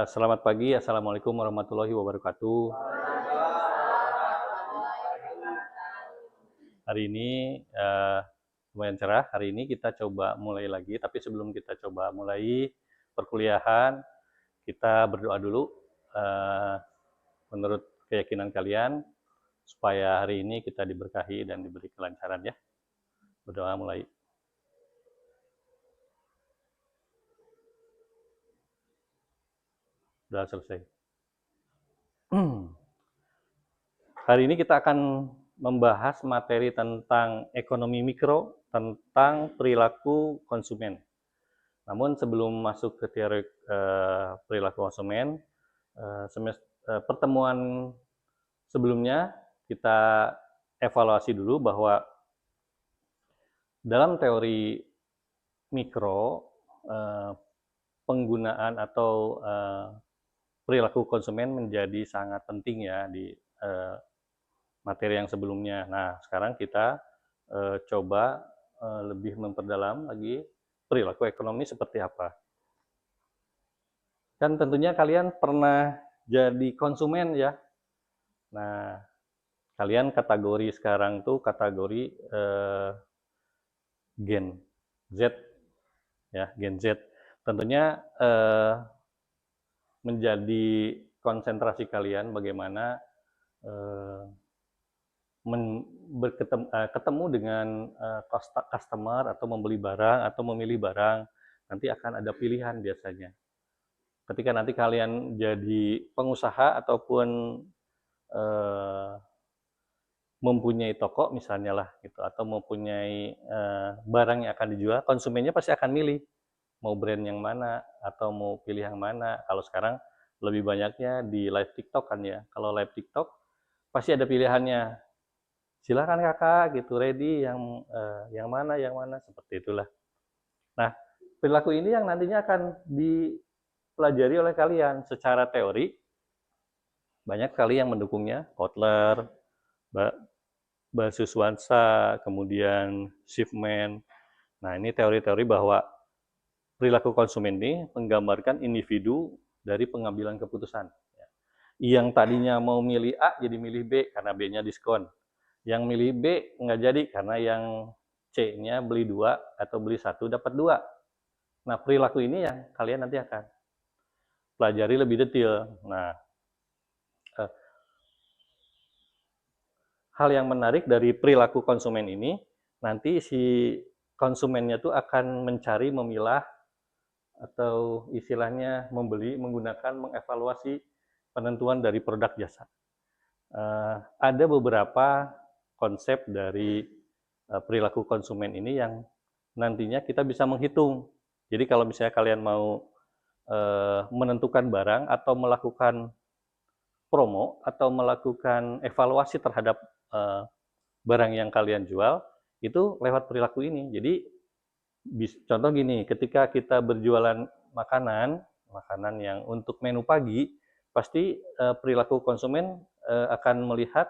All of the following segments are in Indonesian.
Selamat pagi, Assalamualaikum warahmatullahi wabarakatuh. Hari ini lumayan cerah. Hari ini kita coba mulai lagi, tapi sebelum kita coba mulai perkuliahan, kita berdoa dulu. eh, Menurut keyakinan kalian, supaya hari ini kita diberkahi dan diberi kelancaran ya. Berdoa mulai. Sudah selesai. Hari ini kita akan membahas materi tentang ekonomi mikro, tentang perilaku konsumen. Namun sebelum masuk ke teori perilaku konsumen, pertemuan sebelumnya kita evaluasi dulu bahwa dalam teori mikro, penggunaan atau perilaku konsumen menjadi sangat penting ya di materi yang sebelumnya. Nah, sekarang kita coba lebih memperdalam lagi perilaku ekonomi seperti apa. Kan tentunya kalian pernah jadi konsumen ya. Nah, kalian kategori sekarang tuh kategori Gen Z ya, Gen Z. Tentunya menjadi konsentrasi kalian bagaimana ketemu dengan customer atau membeli barang atau memilih barang. Nanti akan ada pilihan biasanya. Ketika nanti kalian jadi pengusaha ataupun mempunyai toko misalnya lah gitu, atau mempunyai barang yang akan dijual, konsumennya pasti akan milih mau brand yang mana atau mau pilih yang mana. Kalau sekarang lebih banyaknya di live TikTok kan ya. Kalau live TikTok pasti ada pilihannya. Silakan kakak gitu, ready yang mana seperti itulah. Nah, perilaku ini yang nantinya akan dipelajari oleh kalian secara teori. Banyak sekali yang mendukungnya, Kotler, Basuswansa, kemudian Schiffman. Nah, ini teori-teori bahwa perilaku konsumen ini menggambarkan individu dari pengambilan keputusan. Yang tadinya mau milih A jadi milih B karena B-nya diskon. Yang milih B nggak jadi karena yang C-nya beli 2 atau beli 1 dapat 2. Nah, perilaku ini yang kalian nanti akan pelajari lebih detail. Nah, hal yang menarik dari perilaku konsumen ini, nanti si konsumennya tuh akan mencari, memilah, atau istilahnya membeli menggunakan mengevaluasi penentuan dari produk jasa. Ada beberapa konsep dari perilaku konsumen ini yang nantinya kita bisa menghitung. Jadi kalau misalnya kalian mau menentukan barang atau melakukan promo atau melakukan evaluasi terhadap barang yang kalian jual, itu lewat perilaku ini. Jadi contoh gini, ketika kita berjualan makanan yang untuk menu pagi, pasti perilaku konsumen akan melihat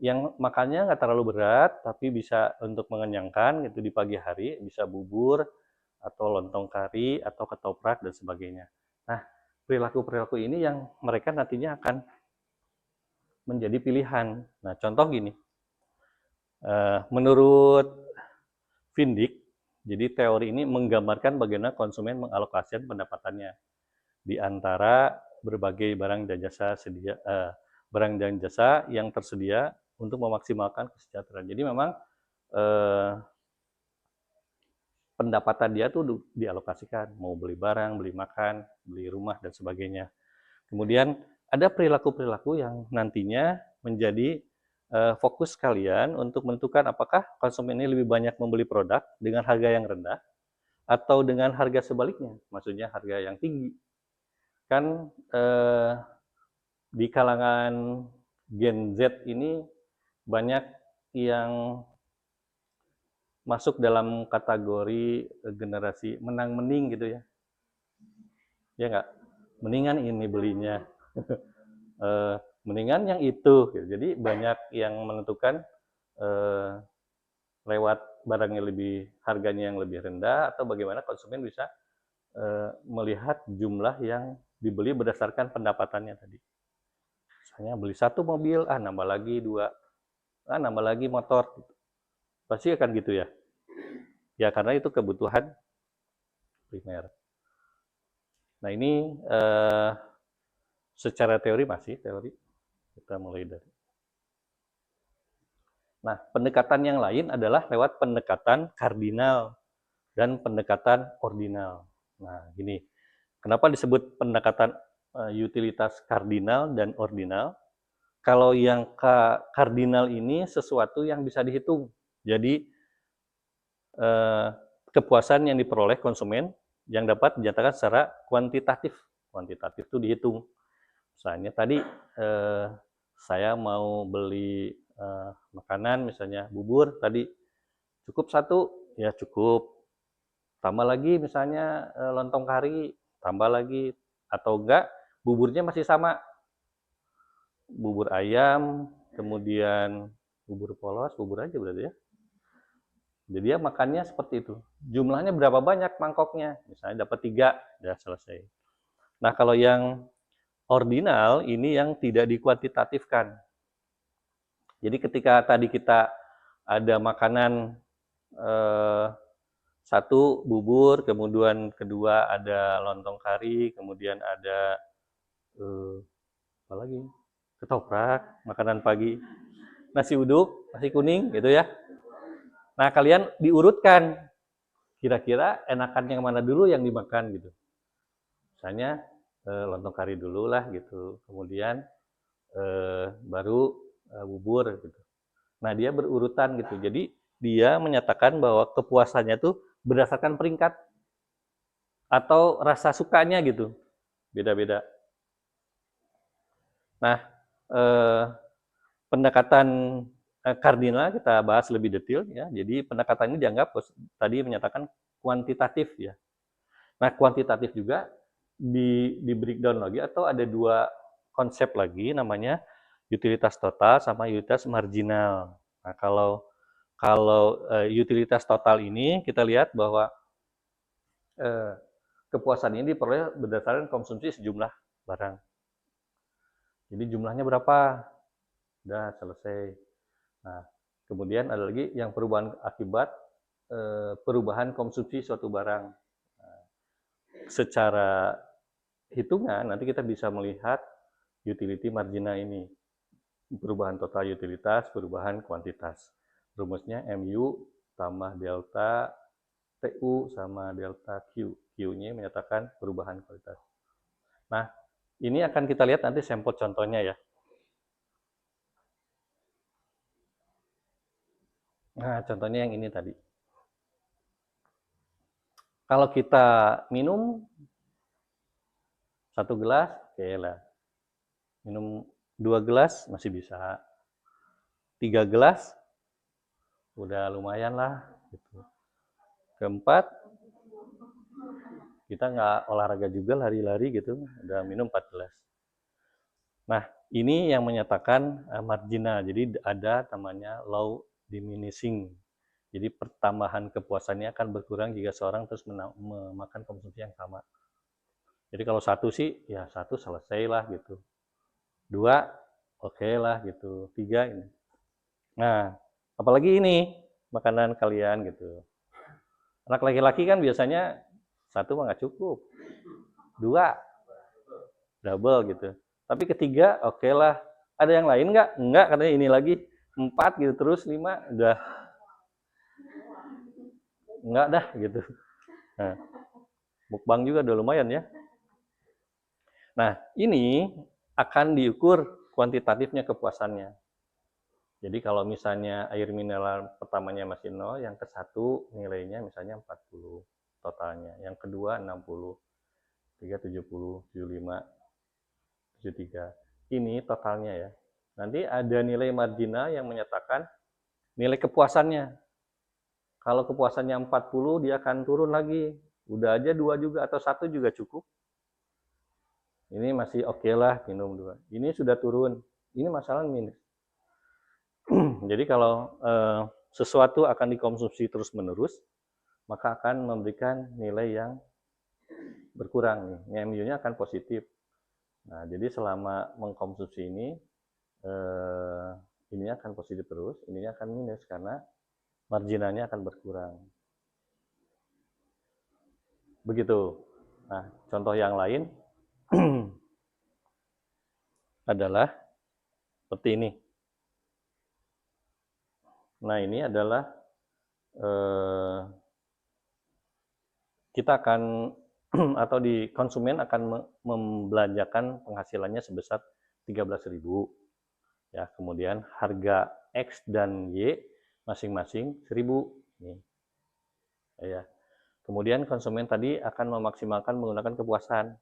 yang makannya nggak terlalu berat, tapi bisa untuk mengenyangkan gitu di pagi hari, bisa bubur, atau lontong kari, atau ketoprak, dan sebagainya. Nah, perilaku-perilaku ini yang mereka nantinya akan menjadi pilihan. Nah, contoh gini, menurut Vindik, jadi teori ini menggambarkan bagaimana konsumen mengalokasikan pendapatannya di antara berbagai barang dan jasa yang tersedia untuk memaksimalkan kesejahteraan. Jadi memang pendapatan dia tuh dialokasikan, mau beli barang, beli makan, beli rumah, dan sebagainya. Kemudian ada perilaku-perilaku yang nantinya menjadi fokus kalian untuk menentukan apakah konsumen ini lebih banyak membeli produk dengan harga yang rendah atau dengan harga sebaliknya, maksudnya harga yang tinggi. Kan di kalangan Gen Z ini banyak yang masuk dalam kategori generasi menang mending gitu ya. Ya nggak? Mendingan ini belinya. Mendingan yang itu. Jadi banyak yang menentukan lewat barangnya harganya yang lebih rendah, atau bagaimana konsumen bisa melihat jumlah yang dibeli berdasarkan pendapatannya tadi. Misalnya beli 1 mobil, nambah lagi 2, nambah lagi motor. Pasti akan gitu ya. Ya karena itu kebutuhan primer. Nah ini secara teori masih teori. Kita mulai dari. Nah pendekatan yang lain adalah lewat pendekatan kardinal dan pendekatan ordinal. Nah gini, kenapa disebut pendekatan utilitas kardinal dan ordinal? Kalau yang kardinal ini sesuatu yang bisa dihitung. Jadi kepuasan yang diperoleh konsumen yang dapat dinyatakan secara kuantitatif. Kuantitatif itu dihitung. Misalnya tadi saya mau beli makanan, misalnya bubur tadi cukup 1, ya cukup. Tambah lagi misalnya lontong kari, tambah lagi, atau enggak buburnya masih sama. Bubur ayam, kemudian bubur polos, bubur aja berarti ya. Jadi dia makannya seperti itu. Jumlahnya berapa banyak mangkoknya? Misalnya dapat 3, udah selesai. Nah kalau yang ordinal ini yang tidak dikuantitatifkan. Jadi ketika tadi kita ada makanan 1 bubur, kemudian kedua ada lontong kari, kemudian ada apa lagi? Ketoprak, makanan pagi, nasi uduk, nasi kuning gitu ya. Nah kalian diurutkan, kira-kira enakan yang mana dulu yang dimakan gitu. Misalnya lontong kari dulu lah gitu, kemudian baru bubur gitu. Nah dia berurutan gitu, jadi dia menyatakan bahwa kepuasannya tuh berdasarkan peringkat atau rasa sukanya gitu, beda-beda. Nah pendekatan kardinal kita bahas lebih detail ya. Jadi pendekatan ini dianggap tadi menyatakan kuantitatif ya. Nah kuantitatif juga di breakdown lagi atau ada 2 konsep lagi namanya utilitas total sama utilitas marginal. Nah kalau utilitas total ini kita lihat bahwa kepuasan ini diperoleh berdasarkan konsumsi sejumlah barang. Jadi jumlahnya berapa? Udah selesai. Nah, kemudian ada lagi yang perubahan akibat perubahan konsumsi suatu barang. Nah, secara hitungan nanti kita bisa melihat utility marginal ini. Perubahan total utilitas, perubahan kuantitas. Rumusnya MU tambah delta TU sama delta Q. Q-nya menyatakan perubahan kualitas. Nah, ini akan kita lihat nanti sampel contohnya ya. Nah, contohnya yang ini tadi. Kalau kita minum 1 gelas, oke lah. Minum 2 gelas masih bisa. 3 gelas, udah lumayan lah. Gitu. Keempat, kita nggak olahraga juga, lari-lari gitu, udah minum 4 gelas. Nah, ini yang menyatakan marginal. Jadi ada namanya low diminishing. Jadi pertambahan kepuasannya akan berkurang jika seorang terus memakan konsumsi yang sama. Jadi kalau 1 sih, ya 1 selesai lah gitu. 2, oke lah gitu. 3 ini. Nah, apalagi ini makanan kalian gitu. Anak laki-laki kan biasanya 1 mah nggak cukup. 2, double gitu. Tapi ketiga, oke lah. Ada yang lain nggak? Enggak, katanya ini lagi. 4 gitu, terus 5, udah. Enggak dah gitu. Nah, mukbang juga udah lumayan ya. Nah, ini akan diukur kuantitatifnya kepuasannya. Jadi kalau misalnya air mineral pertamanya masih 0, yang ke-1 nilainya misalnya 40 totalnya. Yang kedua 60, 3 70, 75, 73. Ini totalnya ya. Nanti ada nilai marginal yang menyatakan nilai kepuasannya. Kalau kepuasannya 40, dia akan turun lagi. Udah aja 2 juga atau 1 juga cukup. Ini masih oke lah minum 2. Ini sudah turun. Ini masalah minus. Jadi kalau sesuatu akan dikonsumsi terus-menerus, maka akan memberikan nilai yang berkurang nih. Ini MU-nya akan positif. Nah, jadi selama mengkonsumsi ini, ininya akan positif terus, ininya akan minus karena marginalnya akan berkurang. Begitu. Nah, contoh yang lain adalah seperti ini. Nah, ini adalah kita akan atau di konsumen akan membelanjakan penghasilannya sebesar 13.000. Ya, kemudian harga X dan Y masing-masing 1.000. Nih. Ya. Kemudian konsumen tadi akan memaksimalkan menggunakan kepuasan.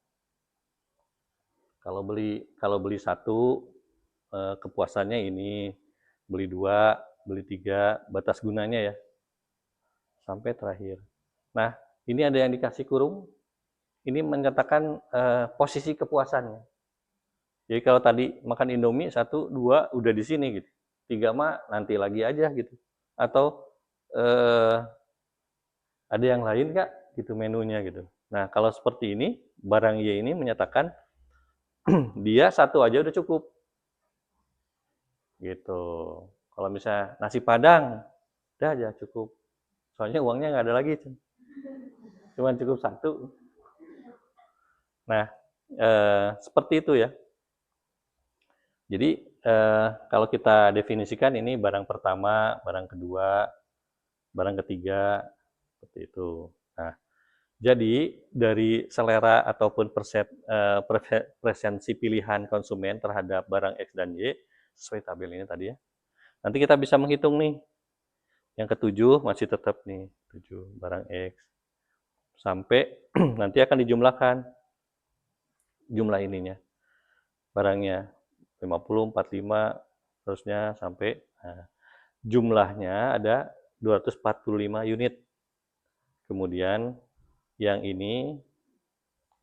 Kalau beli satu, kepuasannya ini, beli 2, beli 3, batas gunanya ya, sampai terakhir. Nah, ini ada yang dikasih kurung, ini menyatakan posisi kepuasannya. Jadi kalau tadi makan Indomie 1, 2 udah di sini gitu, 3 mah nanti lagi aja gitu. Atau ada yang lain Kak gitu menunya gitu. Nah, kalau seperti ini, barang Y ini menyatakan dia 1 aja udah cukup. Gitu. Kalau misalnya nasi Padang, udah aja cukup. Soalnya uangnya nggak ada lagi. Cuman cukup 1. Nah, seperti itu ya. Jadi, kalau kita definisikan ini barang pertama, barang kedua, barang ketiga, seperti itu. Nah, jadi dari selera ataupun preferensi pilihan konsumen terhadap barang X dan Y, sesuai tabel ini tadi ya. Nanti kita bisa menghitung nih. Yang ketujuh masih tetap nih, 7 barang X. Sampai nanti akan dijumlahkan jumlah ininya. Barangnya 50, 45, terusnya sampai jumlahnya ada 245 unit. Kemudian yang ini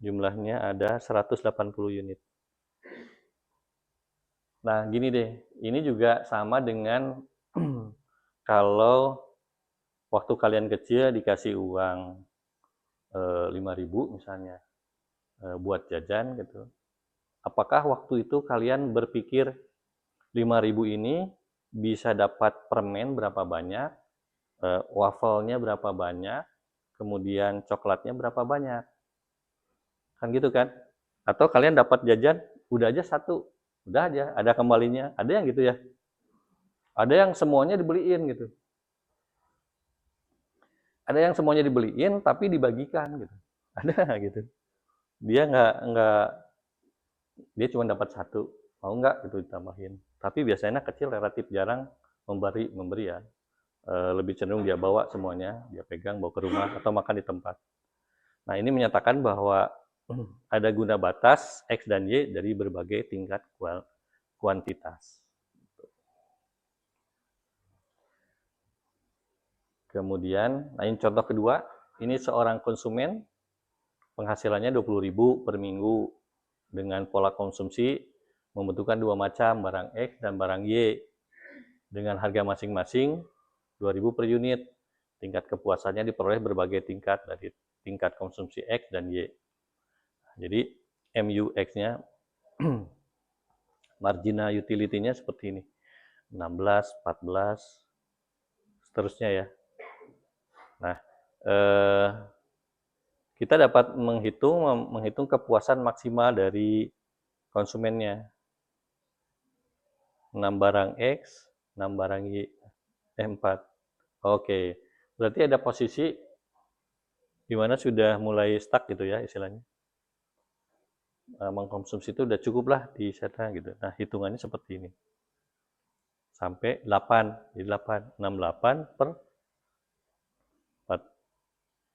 jumlahnya ada 180 unit. Nah, gini deh, ini juga sama dengan kalau waktu kalian kecil dikasih uang 5.000 misalnya buat jajan gitu. Apakah waktu itu kalian berpikir 5.000 ini bisa dapat permen berapa banyak, wafelnya berapa banyak, kemudian coklatnya berapa banyak? Kan gitu kan? Atau kalian dapat jajan, udah aja 1, udah aja, ada kembalinya. Ada yang gitu ya? Ada yang semuanya dibeliin gitu. Ada yang semuanya dibeliin tapi dibagikan gitu. Ada gitu. Dia dia cuma dapat 1, mau nggak gitu ditambahin. Tapi biasanya kecil relatif jarang memberi ya. Lebih cenderung dia bawa semuanya, dia pegang bawa ke rumah atau makan di tempat. Nah, ini menyatakan bahwa ada guna batas X dan Y dari berbagai tingkat kuantitas. Kemudian, nah ini contoh kedua, ini seorang konsumen penghasilannya 20.000 per minggu dengan pola konsumsi membutuhkan 2 macam, barang X dan barang Y dengan harga masing-masing 2.000 per unit. Tingkat kepuasannya diperoleh berbagai tingkat dari tingkat konsumsi X dan Y. Jadi MUX-nya marginal utility-nya seperti ini. 16, 14, seterusnya ya. Nah, kita dapat menghitung kepuasan maksimal dari konsumennya. 6 barang X, 6 barang Y, 4. Oke, berarti ada posisi di mana sudah mulai stuck gitu ya istilahnya. Mengkonsumsi itu udah cukup lah di sana gitu. Nah, hitungannya seperti ini. Sampai 8, jadi 8, 68 per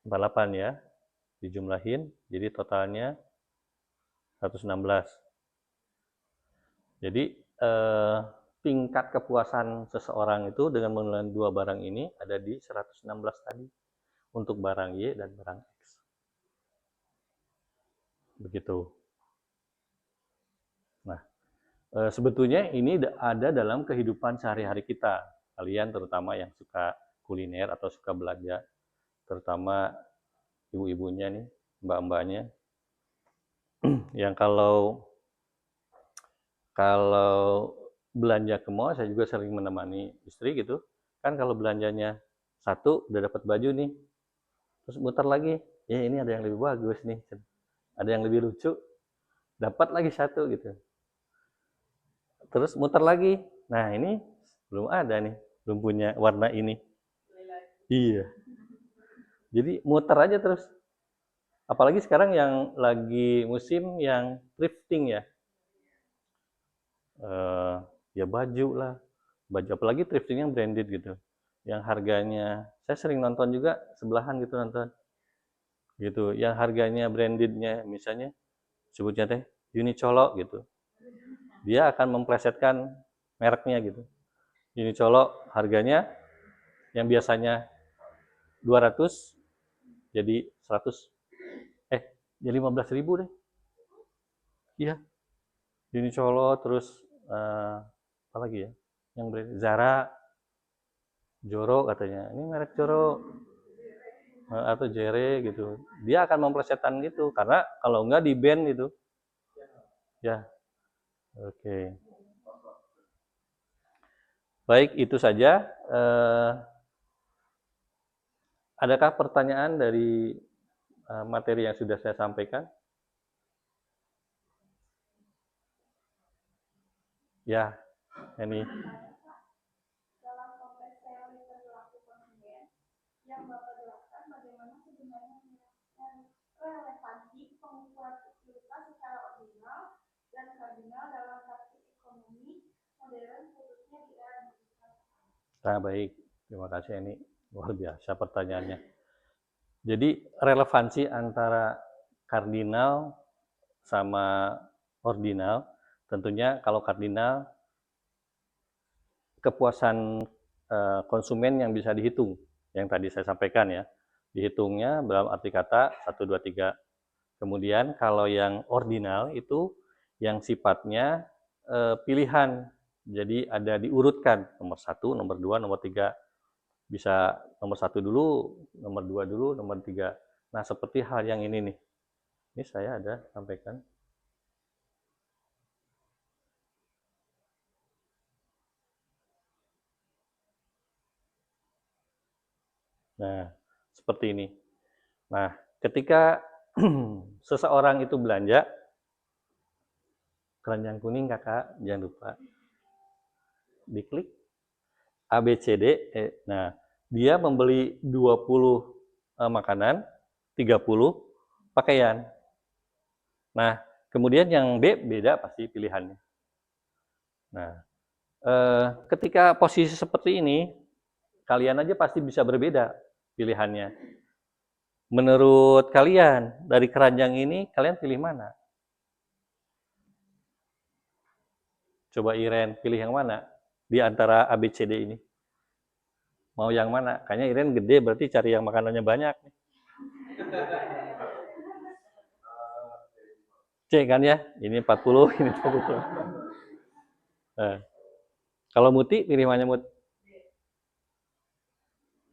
48 ya. Dijumlahin, jadi totalnya 116. Jadi tingkat kepuasan seseorang itu dengan menggunakan 2 barang ini ada di 116 tadi untuk barang Y dan barang X. Begitu. Nah, sebetulnya ini ada dalam kehidupan sehari-hari kita. Kalian terutama yang suka kuliner atau suka belanja, terutama ibu-ibunya nih, mbak-mbaknya, yang kalau belanja ke mall, saya juga sering menemani istri gitu, kan kalau belanjanya satu udah dapat baju nih, terus muter lagi, ya ini ada yang lebih bagus nih, ada yang lebih lucu, dapat lagi satu gitu, terus muter lagi, nah ini belum ada nih, belum punya warna ini, iya, jadi muter aja terus. Apalagi sekarang yang lagi musim yang thrifting ya, eh, ya baju lah, baju apalagi thrifting yang branded gitu, yang harganya saya sering nonton juga sebelahan gitu nonton gitu, yang harganya brandednya misalnya sebutnya teh Uniqlo gitu, dia akan memplesetkan mereknya gitu. Uniqlo harganya yang biasanya 200 jadi 100, jadi 15.000 deh. Iya, Uniqlo terus apa lagi ya? Yang brand Zara, Joro katanya. Ini merek Joro atau Jere gitu. Dia akan memplesetkan gitu karena kalau enggak di ban gitu. Ya, oke. Baik, itu saja. Adakah pertanyaan dari materi yang sudah saya sampaikan? Ya, ini. Dalam konteks teori perilaku konsumen, yang Bapak jelaskan bagaimana sebenarnya relevansi pengukuran utilitas secara ordinal dan kardinal dalam praktik ekonomi modern khususnya di era digital. Nah, baik. Terima kasih, ini luar biasa pertanyaannya. Jadi relevansi antara kardinal sama ordinal, tentunya kalau kardinal kepuasan konsumen yang bisa dihitung, yang tadi saya sampaikan ya, dihitungnya dalam arti kata 1, 2, 3. Kemudian kalau yang ordinal itu yang sifatnya pilihan, jadi ada diurutkan nomor 1, nomor 2, nomor 3. Bisa nomor 1 dulu, nomor 2 dulu, nomor 3. Nah, seperti hal yang ini nih. Ini saya ada sampaikan. Nah, seperti ini. Nah, ketika seseorang itu belanja, keranjang kuning kakak, jangan lupa diklik A, B, C, D. Nah, dia membeli 20 makanan, 30 pakaian. Nah, kemudian yang B beda pasti pilihannya. Nah, ketika posisi seperti ini, kalian aja pasti bisa berbeda pilihannya. Menurut kalian, dari keranjang ini, kalian pilih mana? Coba Iren, pilih yang mana? Di antara A, B, C, D ini. Mau yang mana? Kayaknya Iren gede, berarti cari yang makanannya banyak. C kan ya? Ini 40, ini 40. Nah, kalau Muti, pilih mana Mut?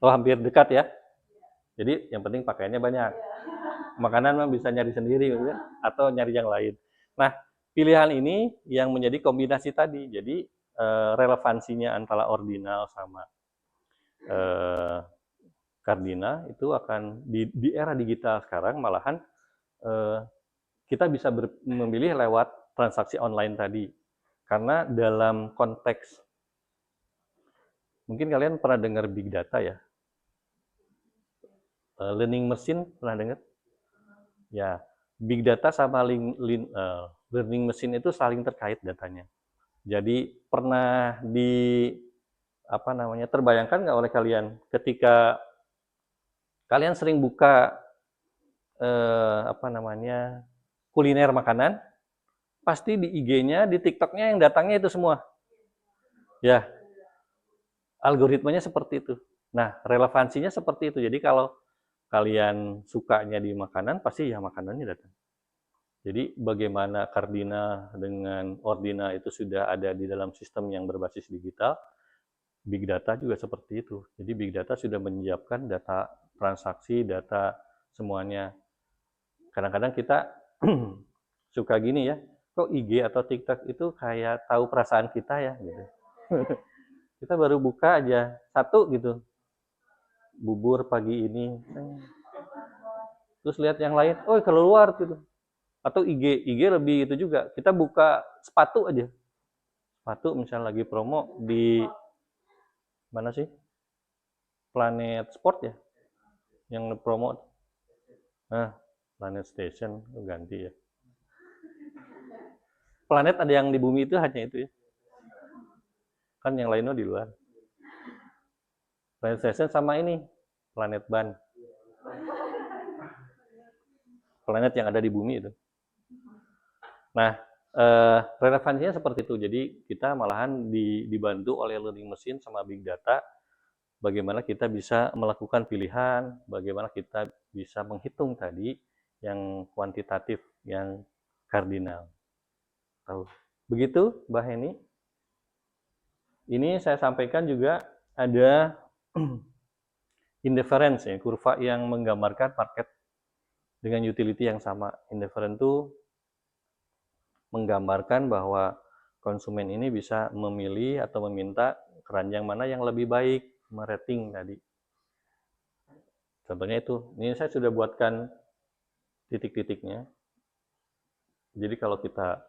Oh, hampir dekat ya? Jadi yang penting pakaiannya banyak. Makanan mah bisa nyari sendiri gitu, atau nyari yang lain. Nah, pilihan ini yang menjadi kombinasi tadi. Jadi relevansinya antara ordinal sama kardinal itu akan di era digital sekarang malahan kita bisa memilih lewat transaksi online tadi. Karena dalam konteks mungkin kalian pernah dengar big data ya. Learning machine pernah dengar? Ya, big data sama learning machine itu saling terkait datanya. Jadi pernah terbayangkan nggak oleh kalian ketika kalian sering buka kuliner makanan, pasti di IG-nya, di TikTok-nya yang datangnya itu semua. Ya, algoritmanya seperti itu. Nah, relevansinya seperti itu. Jadi kalau kalian sukanya di makanan, pasti ya makanannya datang. Jadi bagaimana kardinal dengan ordinal itu sudah ada di dalam sistem yang berbasis digital, big data juga seperti itu. Jadi big data sudah menyiapkan data transaksi, data semuanya. Kadang-kadang kita suka gini ya, kok IG atau TikTok itu kayak tahu perasaan kita ya gitu. Kita baru buka aja satu gitu, bubur pagi ini, terus lihat yang lain, oh keluar gitu. Atau IG lebih itu juga. Kita buka sepatu aja, sepatu misalnya lagi promo di mana sih? Planet Sport ya, yang promo. Nah, Planet Station ganti ya. Planet ada yang di bumi itu hanya itu ya. Kan yang lainnya di luar. Planet Station sama ini, Planet Ban. Planet yang ada di bumi itu. Nah, relevansinya seperti itu. Jadi kita malahan dibantu oleh learning machine sama big data, bagaimana kita bisa melakukan pilihan, bagaimana kita bisa menghitung tadi yang kuantitatif, yang kardinal. Tahu. Begitu, Mbak Heni. Ini saya sampaikan juga ada indifference ya, kurva yang menggambarkan market dengan utility yang sama. Indifferent itu menggambarkan bahwa konsumen ini bisa memilih atau meminta keranjang mana yang lebih baik, merating tadi. Contohnya itu. Ini saya sudah buatkan titik-titiknya. Jadi kalau kita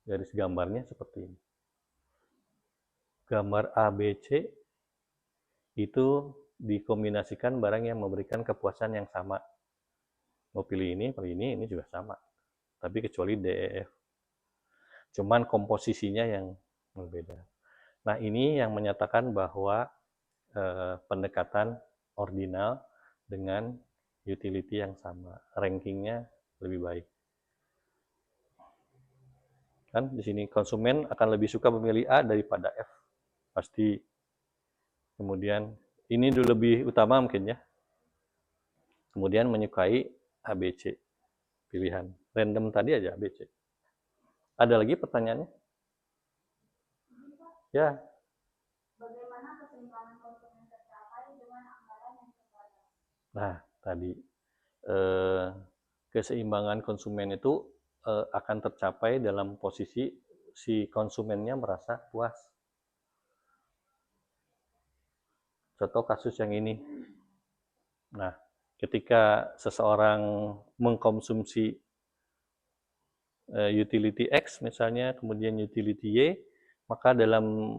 garis gambarnya seperti ini. Gambar ABC itu dikombinasikan barang yang memberikan kepuasan yang sama. Mau pilih ini juga sama. Tapi kecuali D, E, F. Cuman komposisinya yang berbeda. Nah, ini yang menyatakan bahwa pendekatan ordinal dengan utility yang sama. Rankingnya lebih baik. Kan di sini konsumen akan lebih suka memilih A daripada F. Pasti. Kemudian ini dulu lebih utama mungkin ya. Kemudian menyukai ABC. Pilihan. Random tadi aja ABC. Ada lagi pertanyaannya? Ya. Bagaimana keseimbangan konsumen tercapai dengan anggaran yang terbatas? Nah, tadi keseimbangan konsumen itu akan tercapai dalam posisi si konsumennya merasa puas. Contoh kasus yang ini. Nah, ketika seseorang mengkonsumsi utility X misalnya, kemudian utility Y, maka dalam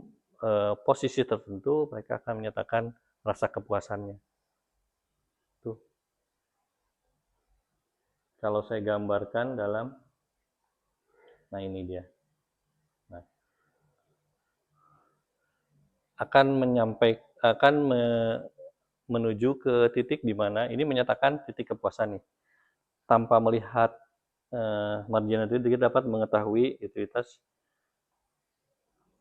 posisi tertentu mereka akan menyatakan rasa kepuasannya. Tuh. Kalau saya gambarkan dalam, nah ini dia. Nah, akan menuju ke titik di mana ini menyatakan titik kepuasan nih. Tanpa melihat marginal itu kita dapat mengetahui utilitas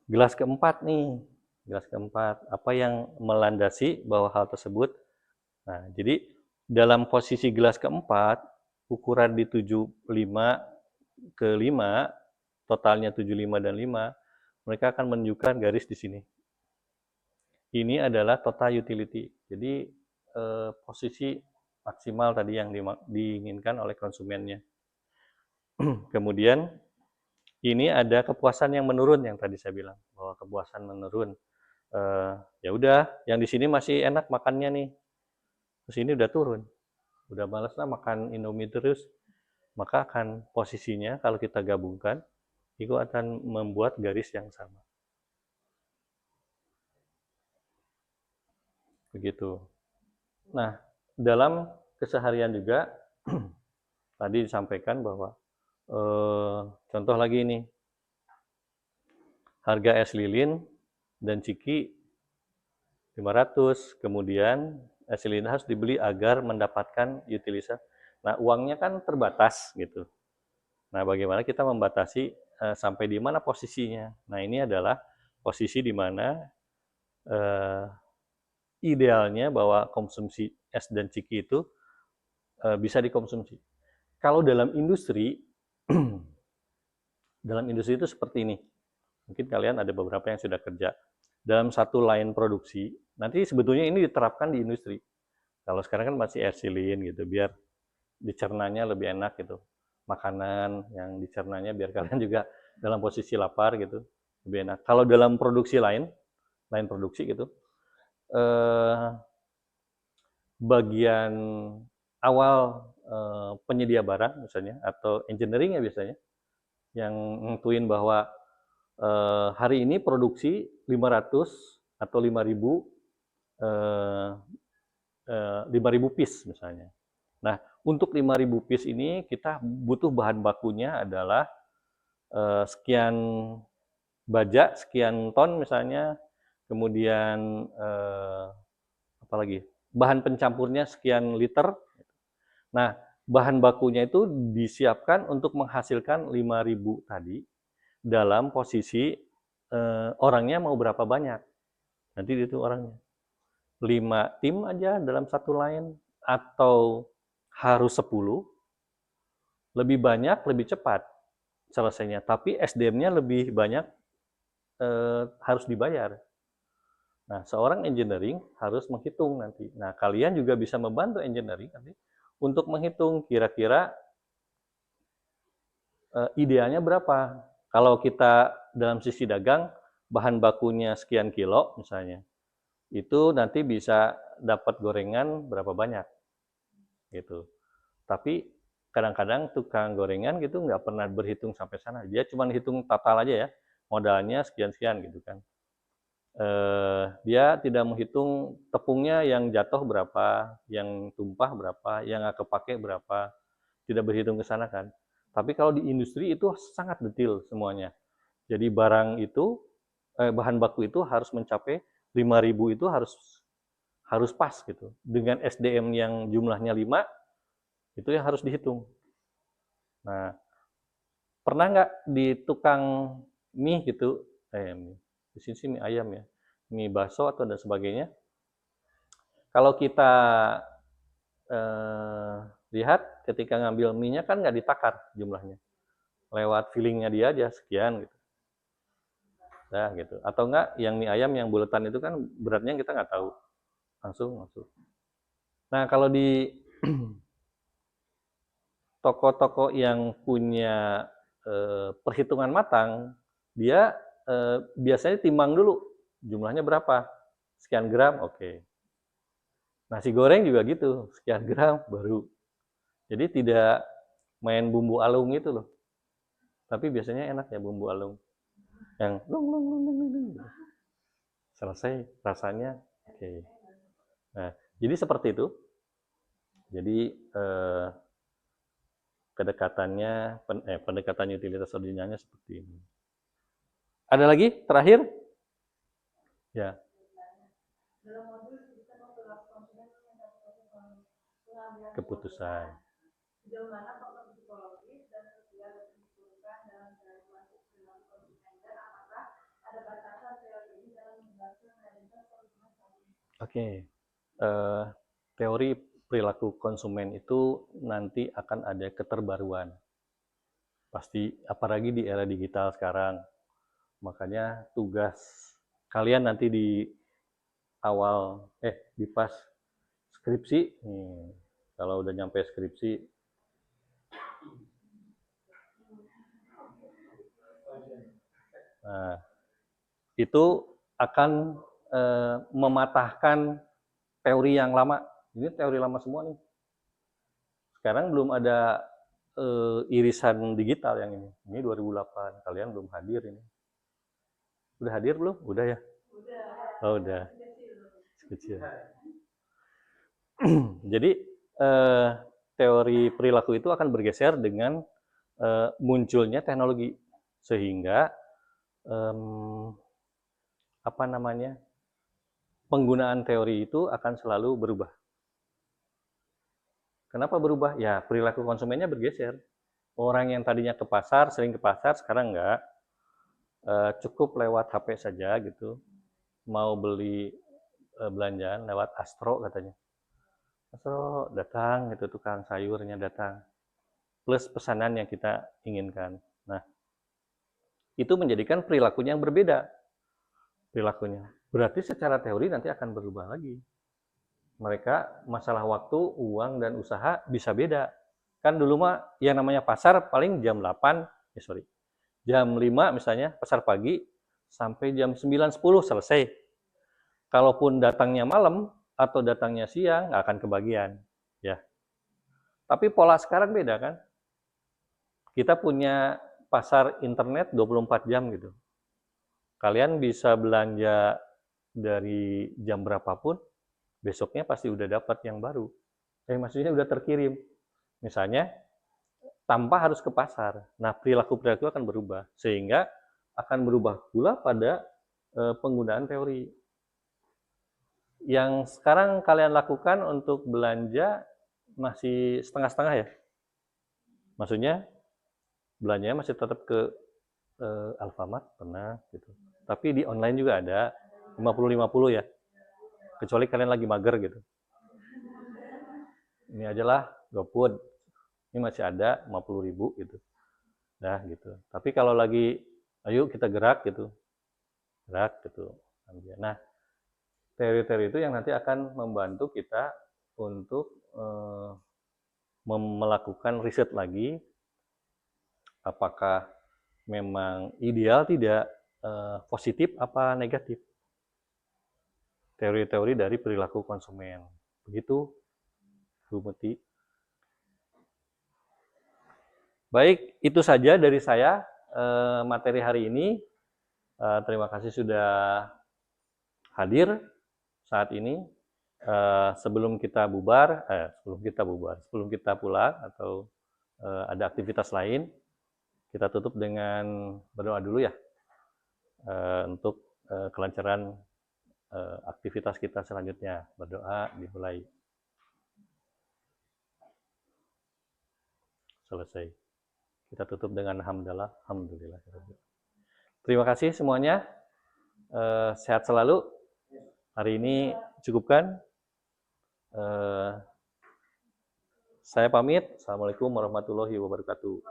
gelas keempat nih. Gelas keempat, apa yang melandasi bahwa hal tersebut. Nah, jadi dalam posisi gelas keempat, ukuran di 75 ke 5, totalnya 75 dan 5, mereka akan menunjukkan garis di sini. Ini adalah total utility. Jadi posisi maksimal tadi yang diinginkan oleh konsumennya. Kemudian ini ada kepuasan yang menurun yang tadi saya bilang bahwa kepuasan menurun. Ya udah, yang di sini masih enak makannya nih. Terus ini udah turun. Udah malas lah makan Indomie terus. Maka akan posisinya kalau kita gabungkan itu akan membuat garis yang sama. Begitu. Nah, dalam keseharian juga tadi disampaikan bahwa contoh lagi ini, harga es lilin dan ciki 500, kemudian es lilin harus dibeli agar mendapatkan utilitas. Nah, uangnya kan terbatas gitu. Nah, bagaimana kita membatasi sampai di mana posisinya? Nah, ini adalah posisi di mana idealnya bahwa konsumsi es dan ciki itu bisa dikonsumsi. Kalau dalam industri, itu seperti ini. Mungkin kalian ada beberapa yang sudah kerja. Dalam satu line produksi, nanti sebetulnya ini diterapkan di industri. Kalau sekarang kan masih ethylene gitu, biar dicernanya lebih enak gitu. Makanan yang dicernanya biar kalian juga dalam posisi lapar gitu, lebih enak. Kalau dalam produksi lain produksi gitu, eh, bagian awal penyedia barang misalnya atau engineering ya biasanya yang nentuin bahwa hari ini produksi 500 atau 5.000 piece misalnya. Nah, untuk 5.000 piece ini kita butuh bahan bakunya adalah sekian baja, sekian ton misalnya, kemudian apalagi bahan pencampurnya sekian liter. Nah, bahan bakunya itu disiapkan untuk menghasilkan 5.000 tadi dalam posisi orangnya mau berapa banyak. Nanti itu orangnya. 5 tim aja dalam satu line atau harus 10, lebih banyak, lebih cepat selesainya. Tapi SDM-nya lebih banyak harus dibayar. Nah, seorang engineering harus menghitung nanti. Nah, kalian juga bisa membantu engineering nanti untuk menghitung kira-kira idealnya berapa. Kalau kita dalam sisi dagang, bahan bakunya sekian kilo misalnya, itu nanti bisa dapat gorengan berapa banyak gitu. Tapi kadang-kadang tukang gorengan gitu nggak pernah berhitung sampai sana. Dia cuma hitung total aja ya, modalnya sekian-sekian gitu kan. Dia tidak menghitung tepungnya yang jatuh berapa, yang tumpah berapa, yang nggak kepake berapa, tidak berhitung ke sana kan. Tapi kalau di industri itu sangat detail semuanya. Jadi barang itu, bahan baku itu harus mencapai 5.000 itu harus pas gitu. Dengan SDM yang jumlahnya 5, itu yang harus dihitung. Nah, pernah nggak di tukang mie gitu, di sini sih mie ayam ya, mie bakso atau dan sebagainya. Kalau kita lihat ketika ngambil mie-nya kan nggak ditakar jumlahnya, lewat feelingnya dia aja sekian gitu. Nah, gitu. Atau enggak yang mie ayam yang buletan itu kan beratnya kita nggak tahu, langsung masuk. Nah, kalau di toko-toko yang punya perhitungan matang, dia biasanya timbang dulu jumlahnya berapa, sekian gram, oke. Nasi goreng juga gitu, sekian gram baru. Jadi tidak main bumbu alung itu loh. Tapi biasanya enak ya bumbu alung. Yang lung lung lung lung lung. Selesai rasanya oke. Nah, jadi seperti itu. Jadi pendekatan utilitas ordinalnya seperti ini. Ada lagi terakhir? Ya. Keputusan. Sejauh mana faktor psikologis dan sosial yang diperlukan dalam kalkulasi perilaku konsumen dan apakah ada batasan teori ini dalam membantu realitas konsumen saat ini? Oke. Teori perilaku konsumen itu nanti akan ada keterbaruan. Pasti, apalagi di era digital sekarang. Makanya tugas kalian nanti di awal, di pas skripsi, kalau udah nyampe skripsi, nah, itu akan mematahkan teori yang lama. Ini teori lama semua nih. Sekarang belum ada irisan digital yang ini. Ini 2008, kalian belum hadir ini. Udah hadir belum? Udah ya? Udah. Oh, udah. Kecil. Jadi teori perilaku itu akan bergeser dengan munculnya teknologi, sehingga penggunaan teori itu akan selalu berubah. Kenapa berubah? Ya, perilaku konsumennya bergeser. Orang yang tadinya ke pasar, sering ke pasar, sekarang enggak. Cukup lewat HP saja gitu. Mau beli belanjaan lewat Astro katanya. Astro datang, gitu, tukang sayurnya datang. Plus pesanan yang kita inginkan. Nah, itu menjadikan perilakunya yang berbeda. Perilakunya. Berarti secara teori nanti akan berubah lagi. Mereka masalah waktu, uang, dan usaha bisa beda. Kan dulu mah yang namanya pasar paling jam 8, jam 5 misalnya, pasar pagi, sampai jam 9, 10 selesai. Kalaupun datangnya malam atau datangnya siang, nggak akan kebagian. Ya. Tapi pola sekarang beda kan? Kita punya pasar internet 24 jam gitu. Kalian bisa belanja dari jam berapapun, besoknya pasti udah dapat yang baru. Maksudnya udah terkirim. Misalnya, tanpa harus ke pasar. Nah, perilaku-perilaku akan berubah. Sehingga akan berubah pula pada penggunaan teori. Yang sekarang kalian lakukan untuk belanja masih setengah-setengah ya? Maksudnya, belanjanya masih tetap ke Alfamart, pernah gitu. Tapi di online juga ada 50-50 ya. Kecuali kalian lagi mager gitu. Ini aja lah, GoFood. Ini masih ada 50.000 gitu. Nah gitu. Tapi kalau lagi, ayo kita gerak gitu. Gerak gitu. Nah, teori-teori itu yang nanti akan membantu kita untuk melakukan riset lagi. Apakah memang ideal tidak, positif apa negatif. Teori-teori dari perilaku konsumen. Begitu, Bu Muti. Baik, itu saja dari saya materi hari ini. Terima kasih sudah hadir saat ini. Sebelum kita pulang atau ada aktivitas lain, kita tutup dengan berdoa dulu ya, untuk kelancaran aktivitas kita selanjutnya. Berdoa dimulai. Selesai. Kita tutup dengan hamdalah, alhamdulillah. Terima kasih semuanya. Sehat selalu. Hari ini cukupkan. Saya pamit. Assalamualaikum warahmatullahi wabarakatuh.